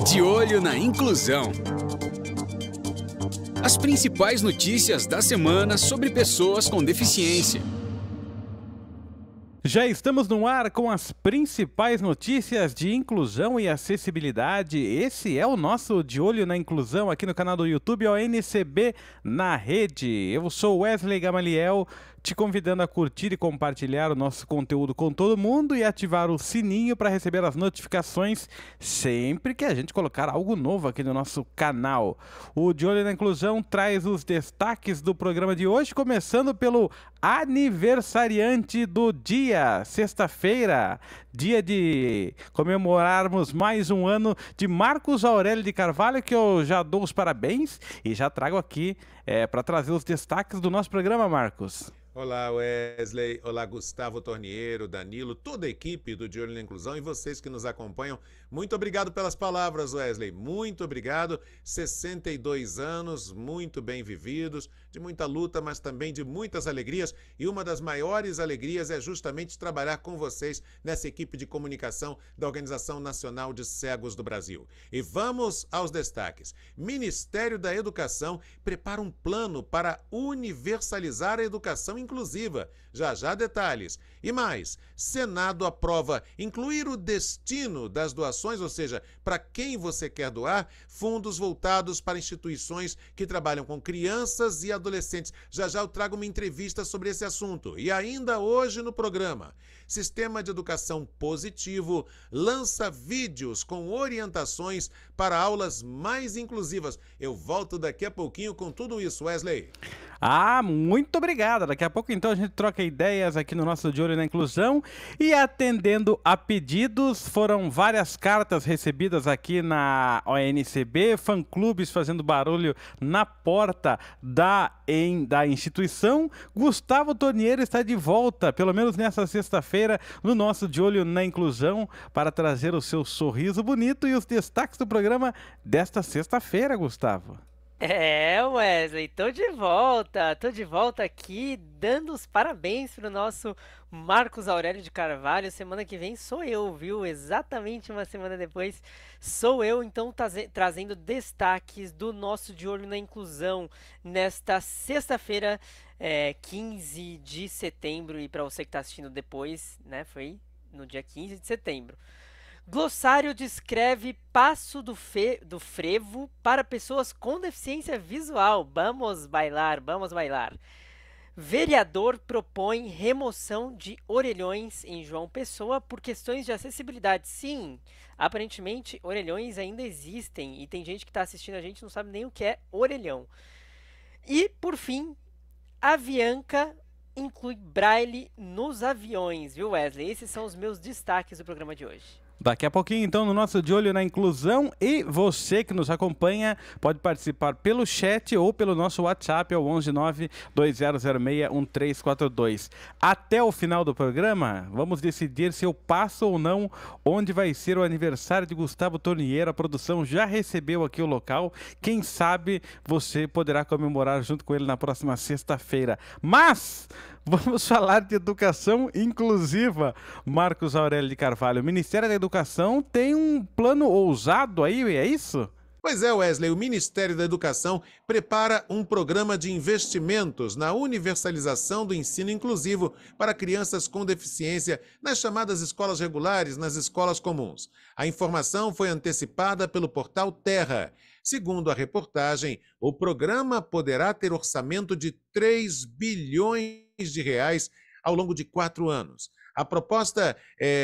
De olho na inclusão. As principais notícias da semana sobre pessoas com deficiência. Já estamos no ar com as principais notícias de inclusão e acessibilidade. Esse é o nosso De Olho na Inclusão aqui no canal do YouTube, ONCB na Rede. Eu sou Wesley Gamaliel, te convidando a curtir e compartilhar o nosso conteúdo com todo mundo e ativar o sininho para receber as notificações sempre que a gente colocar algo novo aqui no nosso canal. O De Olho na Inclusão traz os destaques do programa de hoje, começando pelo aniversariante do dia, sexta-feira, dia de comemorarmos mais um ano de Marcos Aurélio de Carvalho, que eu já dou os parabéns e já trago aqui para trazer os destaques do nosso programa, Marcos. Olá, Wesley. Olá, Gustavo Torniero, Danilo, toda a equipe do De Olho na Inclusão e vocês que nos acompanham. Muito obrigado pelas palavras, Wesley. Muito obrigado. 62 anos, muito bem vividos, de muita luta, mas também de muitas alegrias. E uma das maiores alegrias é justamente trabalhar com vocês nessa equipe de comunicação da Organização Nacional de Cegos do Brasil. E vamos aos destaques. Ministério da Educação prepara um plano para universalizar a educação inclusiva. Já detalhes. E mais, Senado aprova incluir o destino das doações, ou seja, para quem você quer doar, fundos voltados para instituições que trabalham com crianças e adolescentes. Já eu trago uma entrevista sobre esse assunto. E ainda hoje no programa, Sistema de Educação Positivo lança vídeos com orientações para aulas mais inclusivas. Eu volto daqui a pouquinho com tudo isso, Wesley. Muito obrigado. Daqui a pouco, então, a gente troca ideias aqui no nosso De Olho na Inclusão. E atendendo a pedidos, foram várias cartas recebidas aqui na ONCB, fã-clubes fazendo barulho na porta da instituição. Gustavo Torniero está de volta, pelo menos nessa sexta-feira, no nosso De Olho na Inclusão, para trazer o seu sorriso bonito e os destaques do programa desta sexta-feira, Gustavo. Wesley, tô de volta aqui dando os parabéns pro nosso Marcos Aurélio de Carvalho. Semana que vem sou eu, viu? Exatamente uma semana depois sou eu, então trazendo destaques do nosso De Olho na Inclusão nesta sexta-feira, 15 de setembro, e para você que tá assistindo depois, né, foi no dia 15 de setembro. Glossário descreve passo do frevo para pessoas com deficiência visual. Vamos bailar, vamos bailar. Vereador propõe remoção de orelhões em João Pessoa por questões de acessibilidade. Sim, aparentemente orelhões ainda existem e tem gente que está assistindo a gente e não sabe nem o que é orelhão. E, por fim, Avianca inclui braille nos aviões, viu, Wesley? Esses são os meus destaques do programa de hoje. Daqui a pouquinho, então, no nosso De Olho na Inclusão, e você que nos acompanha pode participar pelo chat ou pelo nosso WhatsApp, ao 11920061342. Até o final do programa, vamos decidir se eu passo ou não onde vai ser o aniversário de Gustavo Torniero. A produção já recebeu aqui o local. Quem sabe você poderá comemorar junto com ele na próxima sexta-feira. Mas vamos falar de educação inclusiva, Marcos Aurélio de Carvalho. O Ministério da Educação tem um plano ousado aí, é isso? Pois é, Wesley, o Ministério da Educação prepara um programa de investimentos na universalização do ensino inclusivo para crianças com deficiência nas chamadas escolas regulares, nas escolas comuns. A informação foi antecipada pelo portal Terra. Segundo a reportagem, o programa poderá ter orçamento de 3 bilhões de reais ao longo de 4 anos. A proposta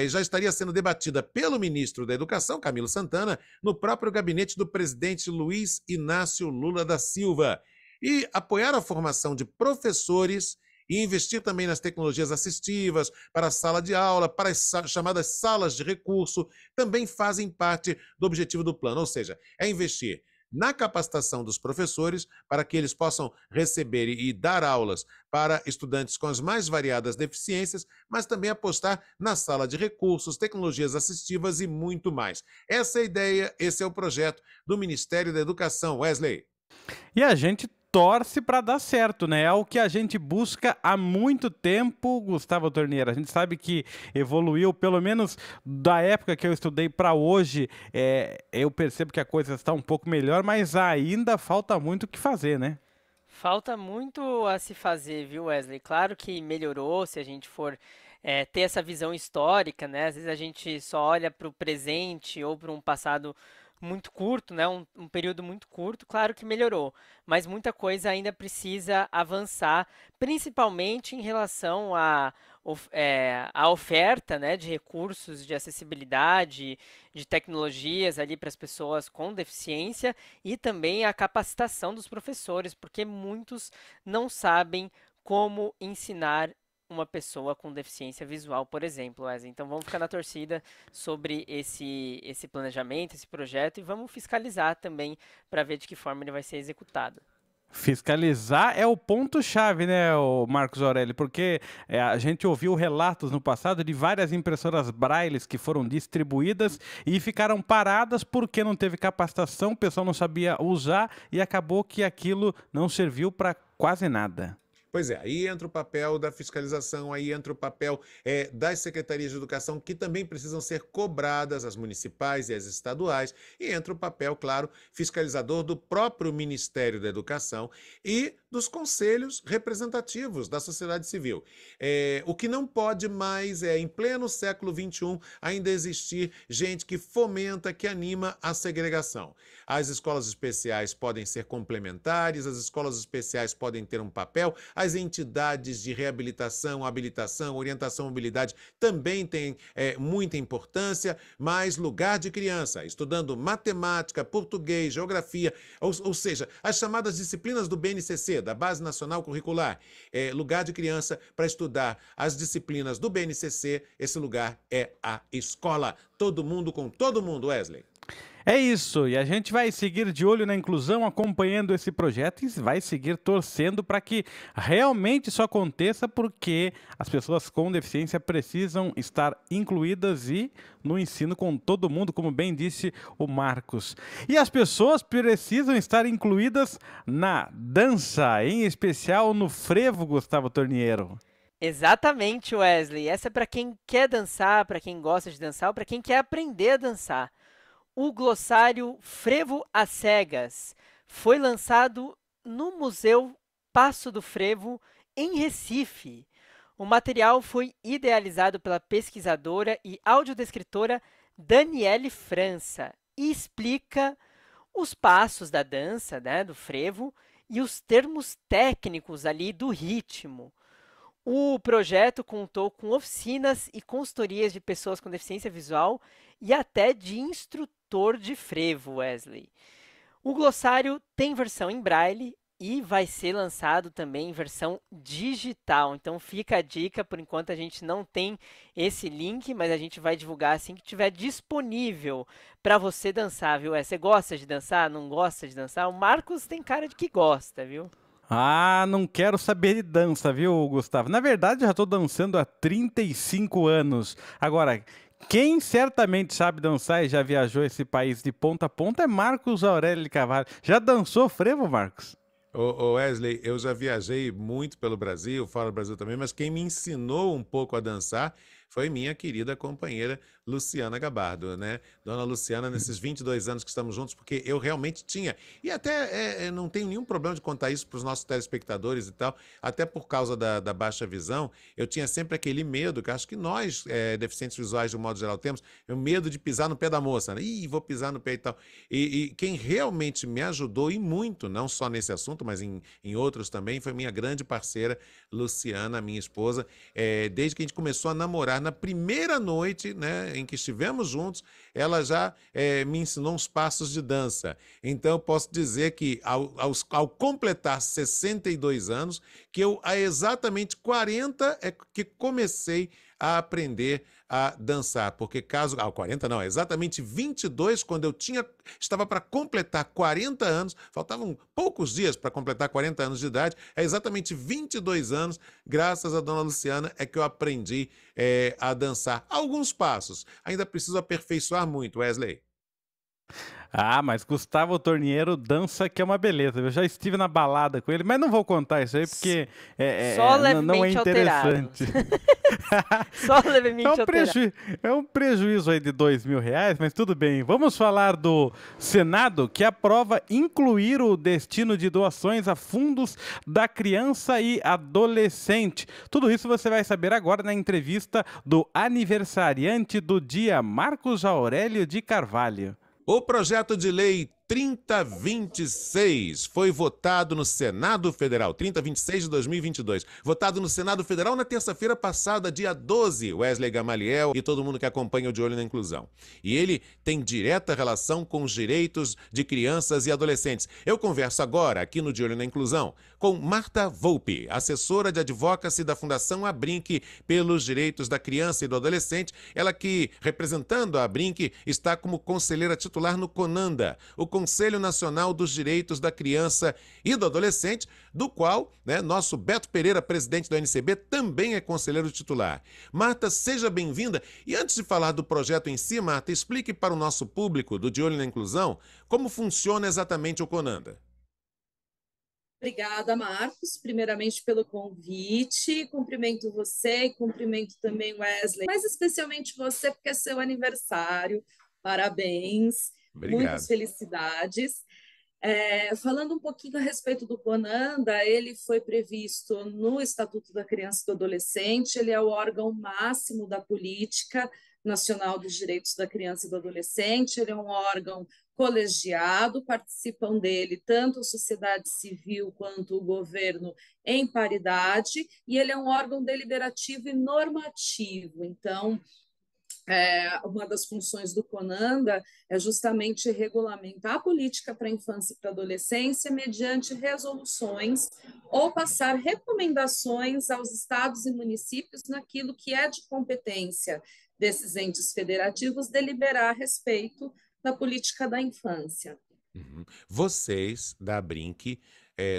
já estaria sendo debatida pelo ministro da Educação, Camilo Santana, no próprio gabinete do presidente Luiz Inácio Lula da Silva. E apoiar a formação de professores e investir também nas tecnologias assistivas, para a sala de aula, para as chamadas salas de recurso, também fazem parte do objetivo do plano. Ou seja, é investir na capacitação dos professores para que eles possam receber e dar aulas para estudantes com as mais variadas deficiências, mas também apostar na sala de recursos, tecnologias assistivas e muito mais. Essa é a ideia, esse é o projeto do Ministério da Educação, Wesley. E a gente torce para dar certo, né? É o que a gente busca há muito tempo, Gustavo Tornier. A gente sabe que evoluiu, pelo menos da época que eu estudei para hoje, eu percebo que a coisa está um pouco melhor, mas ainda falta muito o que fazer, né? Falta muito a se fazer, viu, Wesley? Claro que melhorou se a gente for ter essa visão histórica, né? Às vezes a gente só olha para o presente ou para um passado muito curto, né? Um período muito curto, claro que melhorou, mas muita coisa ainda precisa avançar, principalmente em relação à oferta, né, de recursos de acessibilidade, de tecnologias ali para as pessoas com deficiência e também a capacitação dos professores, porque muitos não sabem como ensinar uma pessoa com deficiência visual, por exemplo, Wesley. Então vamos ficar na torcida sobre esse planejamento, esse projeto e vamos fiscalizar também para ver de que forma ele vai ser executado. Fiscalizar é o ponto-chave, né, o Marcos Aurélio? Porque a gente ouviu relatos no passado de várias impressoras Brailles que foram distribuídas e ficaram paradas porque não teve capacitação, o pessoal não sabia usar e acabou que aquilo não serviu para quase nada. Pois é, aí entra o papel da fiscalização, aí entra o papel das secretarias de educação, que também precisam ser cobradas, as municipais e as estaduais, e entra o papel, claro, fiscalizador do próprio Ministério da Educação e dos conselhos representativos da sociedade civil. O que não pode mais em pleno século XXI, ainda existir gente que fomenta, que anima a segregação. As escolas especiais podem ser complementares, as escolas especiais podem ter um papel, as entidades de reabilitação, habilitação, orientação, mobilidade também têm muita importância, mas lugar de criança, estudando matemática, português, geografia, ou seja, as chamadas disciplinas do BNCC, da Base Nacional Curricular, lugar de criança para estudar as disciplinas do BNCC, esse lugar é a escola. Todo mundo com todo mundo, Wesley. É isso, e a gente vai seguir de olho na inclusão, acompanhando esse projeto e vai seguir torcendo para que realmente isso aconteça, porque as pessoas com deficiência precisam estar incluídas e no ensino com todo mundo, como bem disse o Marcos. E as pessoas precisam estar incluídas na dança, em especial no frevo, Gustavo Torniero. Exatamente, Wesley. Essa é para quem quer dançar, para quem gosta de dançar ou para quem quer aprender a dançar. O glossário Frevo às Cegas foi lançado no Museu Passo do Frevo, em Recife. O material foi idealizado pela pesquisadora e audiodescritora Daniele França e explica os passos da dança, né, do frevo, e os termos técnicos ali do ritmo. O projeto contou com oficinas e consultorias de pessoas com deficiência visual e até de instrutor de frevo, Wesley. O glossário tem versão em braille e vai ser lançado também em versão digital. Então fica a dica, por enquanto a gente não tem esse link, mas a gente vai divulgar assim que estiver disponível para você dançar, viu? Você gosta de dançar? Não gosta de dançar? O Marcos tem cara de que gosta, viu? Ah, não quero saber de dança, viu, Gustavo? Na verdade, eu já estou dançando há 35 anos. Agora, quem certamente sabe dançar e já viajou esse país de ponta a ponta é Marcos Aurélio de Carvalho. Já dançou frevo, Marcos? Ô Wesley, eu já viajei muito pelo Brasil, fora do Brasil também, mas quem me ensinou um pouco a dançar foi minha querida companheira Luciana Gabardo, né? Dona Luciana, nesses 22 anos que estamos juntos, porque eu realmente tinha, e até não tenho nenhum problema de contar isso para os nossos telespectadores e tal, até por causa da baixa visão, eu tinha sempre aquele medo, que acho que nós, deficientes visuais de um modo geral, temos, o medo de pisar no pé da moça, né? Ih, vou pisar no pé e tal. E quem realmente me ajudou, e muito, não só nesse assunto, mas em outros também, foi minha grande parceira, Luciana, minha esposa, desde que a gente começou a namorar, na primeira noite, né, em que estivemos juntos, ela já me ensinou uns passos de dança. Então, eu posso dizer que, ao completar 62 anos, que eu, há exatamente 40, é que comecei a aprender a dançar, porque 40 não, exatamente 22, quando eu estava para completar 40 anos, faltavam poucos dias para completar 40 anos de idade, é exatamente 22 anos, graças a Dona Luciana, é que eu aprendi a dançar alguns passos. Ainda preciso aperfeiçoar muito, Wesley. Ah, mas Gustavo Torniero dança que é uma beleza. Eu já estive na balada com ele, mas não vou contar isso aí porque Só não é levemente alterado. interessante. Só levemente alterado. É um prejuízo aí de R$ 2.000, mas tudo bem. Vamos falar do Senado, que aprova incluir o destino de doações a fundos da criança e adolescente. Tudo isso você vai saber agora na entrevista do aniversariante do dia, Marcos Aurélio de Carvalho. O projeto de lei 3026 foi votado no Senado Federal, 3026 de 2022, votado no Senado Federal na terça-feira passada, dia 12, Wesley Gamaliel e todo mundo que acompanha o De Olho na Inclusão. E ele tem direta relação com os direitos de crianças e adolescentes. Eu converso agora, aqui no De Olho na Inclusão, com Marta Volpe, assessora de advocacy da Fundação Abrinq pelos Direitos da Criança e do Adolescente, ela que, representando a Abrinq, está como conselheira titular no CONANDA, o Conselho Nacional dos Direitos da Criança e do Adolescente, do qual, nosso Beto Pereira, presidente do NCB, também é conselheiro titular. Marta, seja bem-vinda. E antes de falar do projeto em si, Marta, explique para o nosso público do De Olho na Inclusão como funciona exatamente o CONANDA. Obrigada, Marcos, primeiramente pelo convite. Cumprimento você e cumprimento também Wesley, mas especialmente você porque é seu aniversário. Parabéns. Obrigado. Muitas felicidades. Falando um pouquinho a respeito do CONANDA, ele foi previsto no Estatuto da Criança e do Adolescente, ele é o órgão máximo da política nacional dos direitos da criança e do adolescente, ele é um órgão colegiado, participam dele tanto a sociedade civil quanto o governo em paridade, e ele é um órgão deliberativo e normativo. Então, uma das funções do CONANDA é justamente regulamentar a política para a infância e para a adolescência mediante resoluções ou passar recomendações aos estados e municípios naquilo que é de competência desses entes federativos deliberar a respeito da política da infância. Vocês, da Abrinq,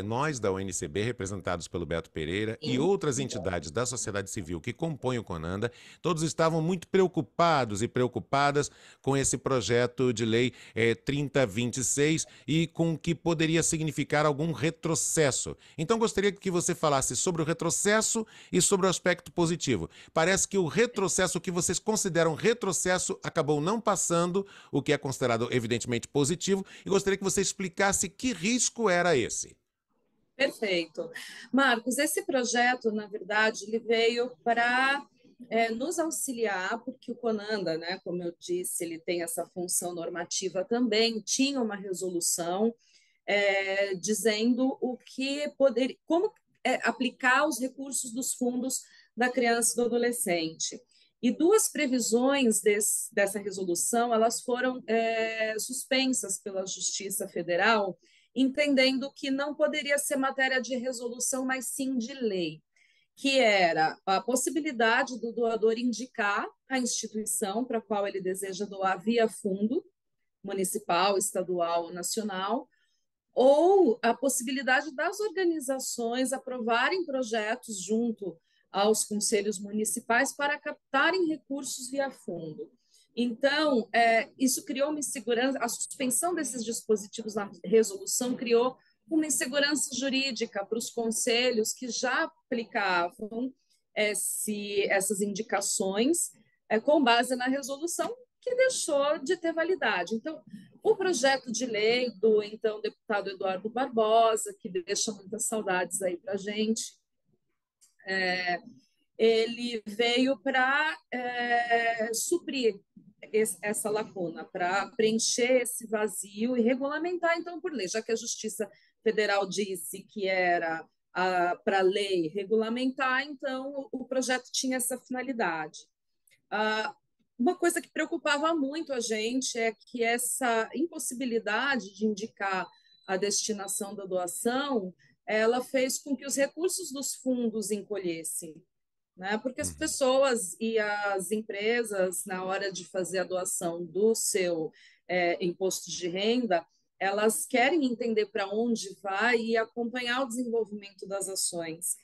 nós da UNCB, representados pelo Beto Pereira, e outras entidades da sociedade civil que compõem o CONANDA, todos estavam muito preocupados e preocupadas com esse projeto de lei 3026 e com o que poderia significar algum retrocesso. Então, gostaria que você falasse sobre o retrocesso e sobre o aspecto positivo. Parece que o retrocesso, o que vocês consideram retrocesso, acabou não passando, o que é considerado evidentemente positivo, e gostaria que você explicasse que risco era esse. Perfeito. Marcos, esse projeto, na verdade, ele veio para nos auxiliar, porque o CONANDA, como eu disse, ele tem essa função normativa também, tinha uma resolução dizendo como aplicar os recursos dos fundos da criança e do adolescente. E duas previsões dessa resolução, elas foram suspensas pela Justiça Federal, entendendo que não poderia ser matéria de resolução, mas sim de lei, que era a possibilidade do doador indicar a instituição para a qual ele deseja doar via fundo municipal, estadual ou nacional, ou a possibilidade das organizações aprovarem projetos junto aos conselhos municipais para captarem recursos via fundo. Então, isso criou uma insegurança, a suspensão desses dispositivos na resolução criou uma insegurança jurídica para os conselhos que já aplicavam essas indicações com base na resolução, que deixou de ter validade. Então, o projeto de lei do então deputado Eduardo Barbosa, que deixa muitas saudades aí para a gente, ele veio para suprir essa lacuna, para preencher esse vazio e regulamentar, então, por lei, já que a Justiça Federal disse que era para a lei regulamentar, então o projeto tinha essa finalidade. Uma coisa que preocupava muito a gente é que essa impossibilidade de indicar a destinação da doação, ela fez com que os recursos dos fundos encolhessem, porque as pessoas e as empresas, na hora de fazer a doação do seu imposto de renda, elas querem entender para onde vai e acompanhar o desenvolvimento das ações.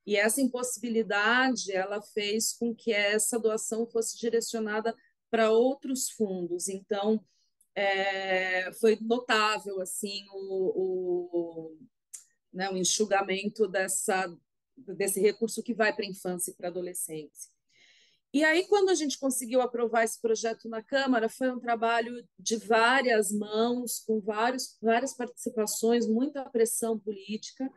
E essa impossibilidade, ela fez com que essa doação fosse direcionada para outros fundos. Então, foi notável assim né, o enxugamento desse recurso que vai para a infância e para a adolescência. E aí, quando a gente conseguiu aprovar esse projeto na Câmara, foi um trabalho de várias mãos, com várias participações, muita pressão política,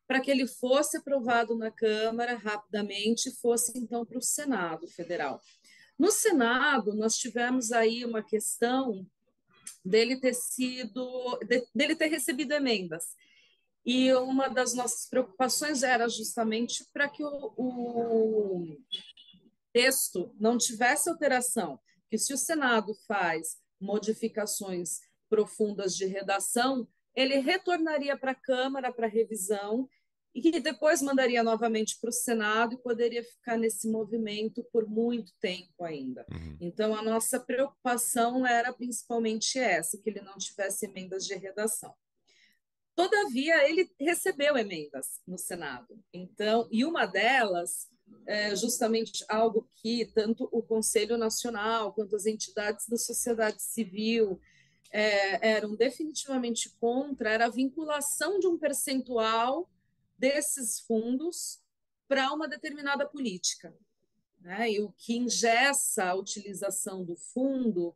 para que ele fosse aprovado na Câmara rapidamente e fosse, então, para o Senado Federal. No Senado, nós tivemos aí uma questão dele ter recebido emendas. E uma das nossas preocupações era justamente para que o texto não tivesse alteração, que se o Senado faz modificações profundas de redação, ele retornaria para a Câmara para revisão e que depois mandaria novamente para o Senado e poderia ficar nesse movimento por muito tempo ainda. Então, a nossa preocupação era principalmente essa, que ele não tivesse emendas de redação. Todavia, ele recebeu emendas no Senado. Então, e uma delas justamente algo que tanto o Conselho Nacional quanto as entidades da sociedade civil eram definitivamente contra, era a vinculação de um percentual desses fundos para uma determinada política, né? E o que engessa a utilização do fundo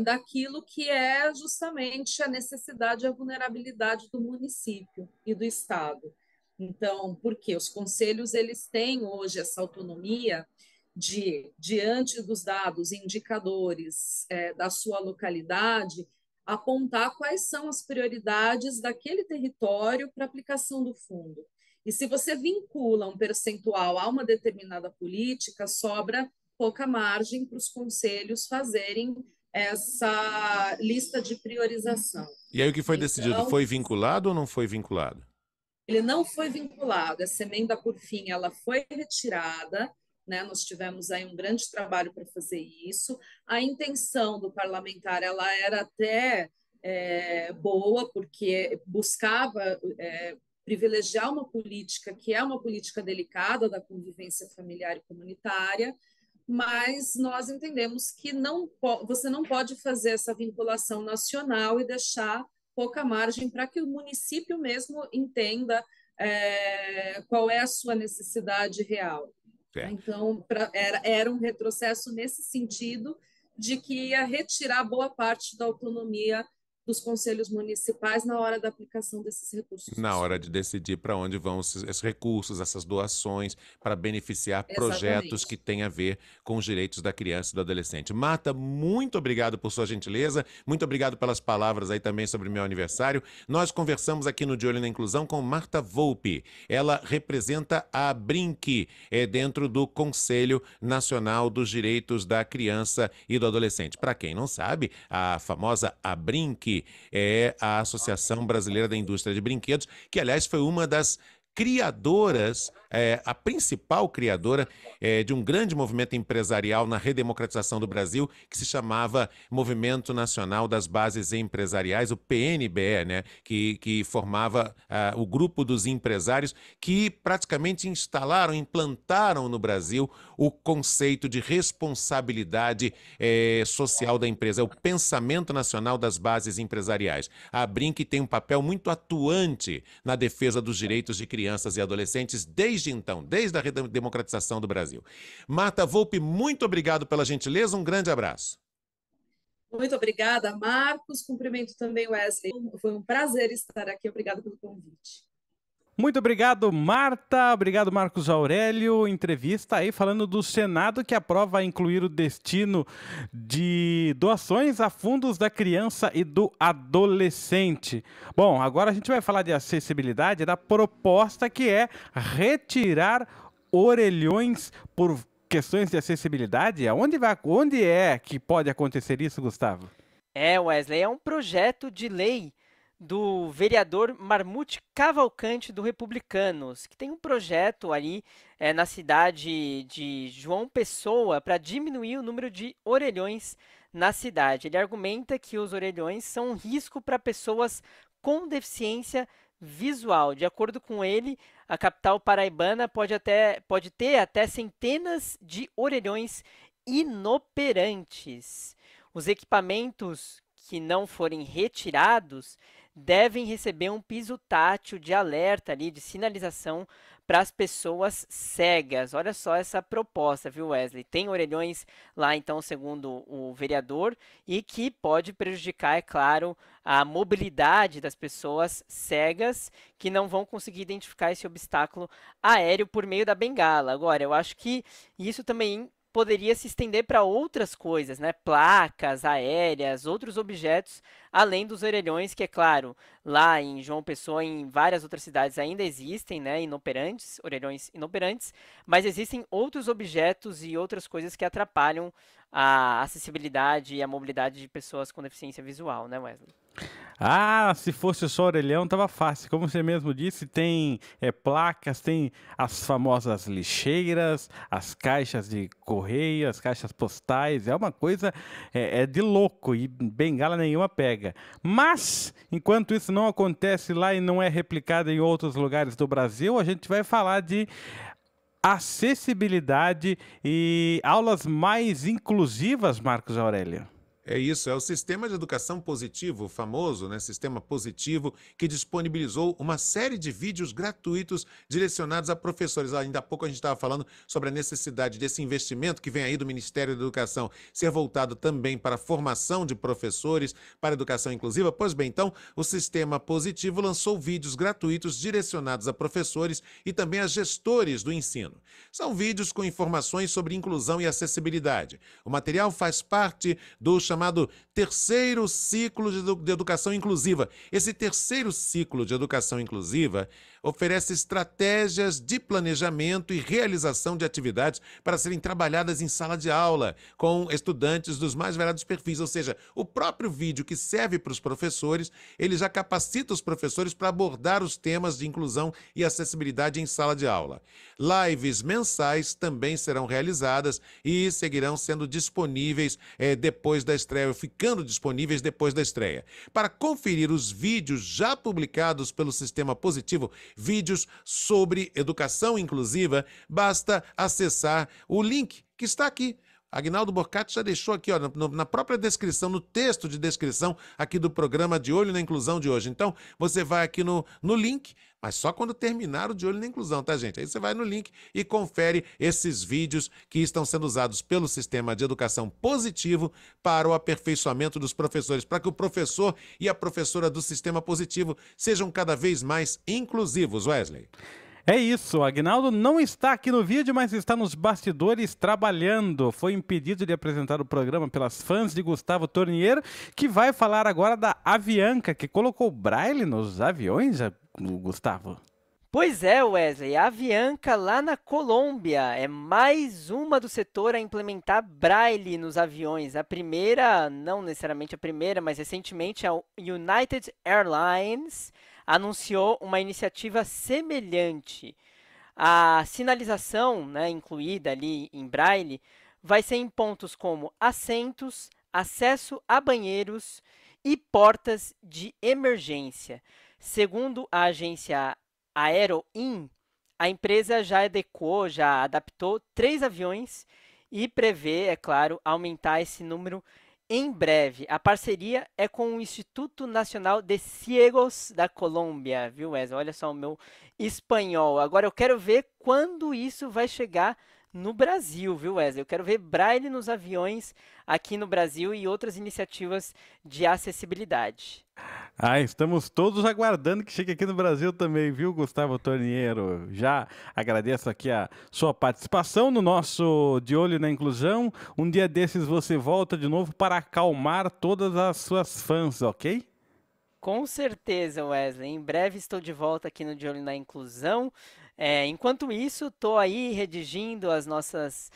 daquilo que é justamente a necessidade e a vulnerabilidade do município e do Estado. Então, porque os conselhos eles têm hoje essa autonomia de, diante dos dados e indicadores da sua localidade, apontar quais são as prioridades daquele território para aplicação do fundo. E se você vincula um percentual a uma determinada política, sobra pouca margem para os conselhos fazerem essa lista de priorização. E aí o que foi decidido? Foi vinculado ou não foi vinculado? Ele não foi vinculado. Essa emenda, por fim, ela foi retirada, né? Nós tivemos aí um grande trabalho para fazer isso. A intenção do parlamentar ela era até boa, porque buscava privilegiar uma política que é uma política delicada da convivência familiar e comunitária, mas nós entendemos que você não pode fazer essa vinculação nacional e deixar pouca margem para que o município mesmo entenda qual é a sua necessidade real. Então, era um retrocesso nesse sentido de que ia retirar boa parte da autonomia dos conselhos municipais na hora da aplicação desses recursos. Na hora de decidir para onde vão esses recursos, essas doações, para beneficiar projetos que têm a ver com os direitos da criança e do adolescente. Marta, muito obrigado por sua gentileza, muito obrigado pelas palavras aí também sobre meu aniversário. Nós conversamos aqui no De Olho na Inclusão com Marta Volpi. Ela representa a Brinque, dentro do Conselho Nacional dos Direitos da Criança e do Adolescente. Para quem não sabe, a famosa Abrinque é a Associação Brasileira da Indústria de Brinquedos, que, aliás, foi uma das criadoras, a principal criadora de um grande movimento empresarial na redemocratização do Brasil, que se chamava Movimento Nacional das Bases Empresariais, o PNBE, né? que formava o grupo dos empresários que praticamente implantaram no Brasil o conceito de responsabilidade social da empresa, é o pensamento nacional das bases empresariais. A Brinque tem um papel muito atuante na defesa dos direitos de crianças e adolescentes desde então, desde a redemocratização do Brasil. Marta Volpi, muito obrigado pela gentileza, um grande abraço. Muito obrigada, Marcos. Cumprimento também o Wesley. Foi um prazer estar aqui. Obrigada pelo convite. Muito obrigado, Marta. Obrigado, Marcos Aurélio. Entrevista aí falando do Senado que aprova incluir o destino de doações a fundos da criança e do adolescente. Bom, agora a gente vai falar de acessibilidade, da proposta que é retirar orelhões por questões de acessibilidade. Onde é que pode acontecer isso, Gustavo? Wesley, é um projeto de lei do vereador Marmute Cavalcante do Republicanos, que tem um projeto ali na cidade de João Pessoa para diminuir o número de orelhões na cidade. Ele argumenta que os orelhões são um risco para pessoas com deficiência visual. De acordo com ele, a capital paraibana pode ter até centenas de orelhões inoperantes. Os equipamentos que não forem retirados devem receber um piso tátil de alerta ali, de sinalização para as pessoas cegas. Olha só essa proposta, viu, Wesley? Tem orelhões lá, então, segundo o vereador, e que pode prejudicar, é claro, a mobilidade das pessoas cegas que não vão conseguir identificar esse obstáculo aéreo por meio da bengala. Agora, eu acho que isso também poderia se estender para outras coisas, né? Placas aéreas, outros objetos, além dos orelhões, que é claro, lá em João Pessoa, em várias outras cidades ainda existem, né? Inoperantes, orelhões inoperantes, mas existem outros objetos e outras coisas que atrapalham a acessibilidade e a mobilidade de pessoas com deficiência visual, né, Wesley? Ah, se fosse só orelhão, tava fácil. Como você mesmo disse, tem placas, tem as famosas lixeiras, as caixas de correio, as caixas postais. É uma coisa de louco e bengala nenhuma pega. Mas, enquanto isso não acontece lá e não é replicado em outros lugares do Brasil, a gente vai falar de acessibilidade e aulas mais inclusivas, Marcos Aurélio. É isso, é o Sistema de Educação Positivo, o famoso, né, Sistema Positivo, que disponibilizou uma série de vídeos gratuitos direcionados a professores. Ainda há pouco a gente estava falando sobre a necessidade desse investimento que vem aí do Ministério da Educação ser voltado também para a formação de professores, para a educação inclusiva. Pois bem, então, o Sistema Positivo lançou vídeos gratuitos direcionados a professores e também a gestores do ensino. São vídeos com informações sobre inclusão e acessibilidade. O material faz parte do chamado terceiro ciclo de educação inclusiva. Esse terceiro ciclo de educação inclusiva oferece estratégias de planejamento e realização de atividades para serem trabalhadas em sala de aula, com estudantes dos mais variados perfis. Ou seja, o próprio vídeo que serve para os professores, ele já capacita os professores para abordar os temas de inclusão e acessibilidade em sala de aula. Lives mensais também serão realizadas e seguirão sendo disponíveis depois da estreia, ficando disponíveis depois da estreia. Para conferir os vídeos já publicados pelo Sistema Positivo, vídeos sobre educação inclusiva, basta acessar o link que está aqui. Aguinaldo Borcati já deixou aqui, ó, na própria descrição, no texto de descrição aqui do programa De Olho na Inclusão de hoje. Então, você vai aqui no link, mas só quando terminar o De Olho na Inclusão, tá, gente? Aí você vai no link e confere esses vídeos que estão sendo usados pelo Sistema de Educação Positivo para o aperfeiçoamento dos professores, para que o professor e a professora do Sistema Positivo sejam cada vez mais inclusivos, Wesley. É isso, o Aguinaldo não está aqui no vídeo, mas está nos bastidores trabalhando. Foi impedido de apresentar o programa pelas fãs de Gustavo Torniero, que vai falar agora da Avianca, que colocou braille nos aviões, Gustavo. Pois é, Wesley, a Avianca lá na Colômbia é mais uma do setor a implementar braille nos aviões. A primeira, não necessariamente a primeira, mas recentemente a United Airlines anunciou uma iniciativa semelhante. A sinalização, né, incluída ali em braille, vai ser em pontos como assentos, acesso a banheiros e portas de emergência. Segundo a agência Aeroin, a empresa já adequou, já adaptou 3 aviões e prevê, é claro, aumentar esse número em breve. A parceria é com o Instituto Nacional de Ciegos da Colômbia, viu, Wesley? Olha só o meu espanhol. Agora eu quero ver quando isso vai chegar no Brasil, viu, Wesley? Eu quero ver braille nos aviões aqui no Brasil e outras iniciativas de acessibilidade. Estamos todos aguardando que chegue aqui no Brasil também, viu, Gustavo Torniero? Já agradeço aqui a sua participação no nosso De Olho na Inclusão. Um dia desses você volta de novo para acalmar todas as suas fãs, ok? Com certeza, Wesley. Em breve estou de volta aqui no De Olho na Inclusão. Enquanto isso, estou aí editando as nossas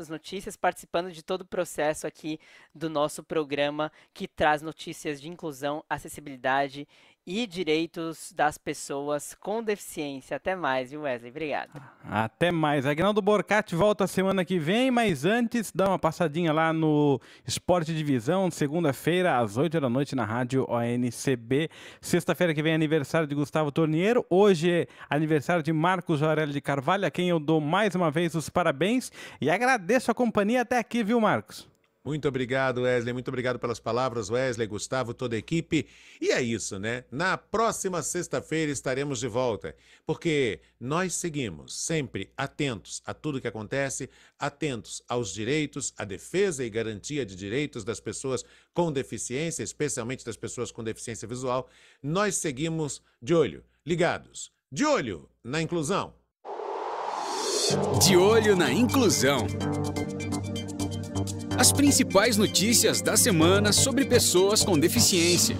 notícias, participando de todo o processo aqui do nosso programa que traz notícias de inclusão, acessibilidade e direitos das pessoas com deficiência. Até mais, viu, Wesley? Obrigado. Até mais. Aguinaldo Borcati volta semana que vem, mas antes, dá uma passadinha lá no Esporte Divisão, segunda-feira, às 8 da noite, na rádio ONCB. Sexta-feira que vem, aniversário de Gustavo Torniero. Hoje é aniversário de Marcos Aurélio de Carvalho, a quem eu dou mais uma vez os parabéns e agradeço a companhia até aqui, viu, Marcos? Muito obrigado, Wesley. Muito obrigado pelas palavras, Wesley, Gustavo, toda a equipe. E é isso, né? Na próxima sexta-feira estaremos de volta, porque nós seguimos sempre atentos a tudo que acontece, atentos aos direitos, à defesa e garantia de direitos das pessoas com deficiência, especialmente das pessoas com deficiência visual. Nós seguimos de olho, ligados, de olho na inclusão. De olho na inclusão. As principais notícias da semana sobre pessoas com deficiência.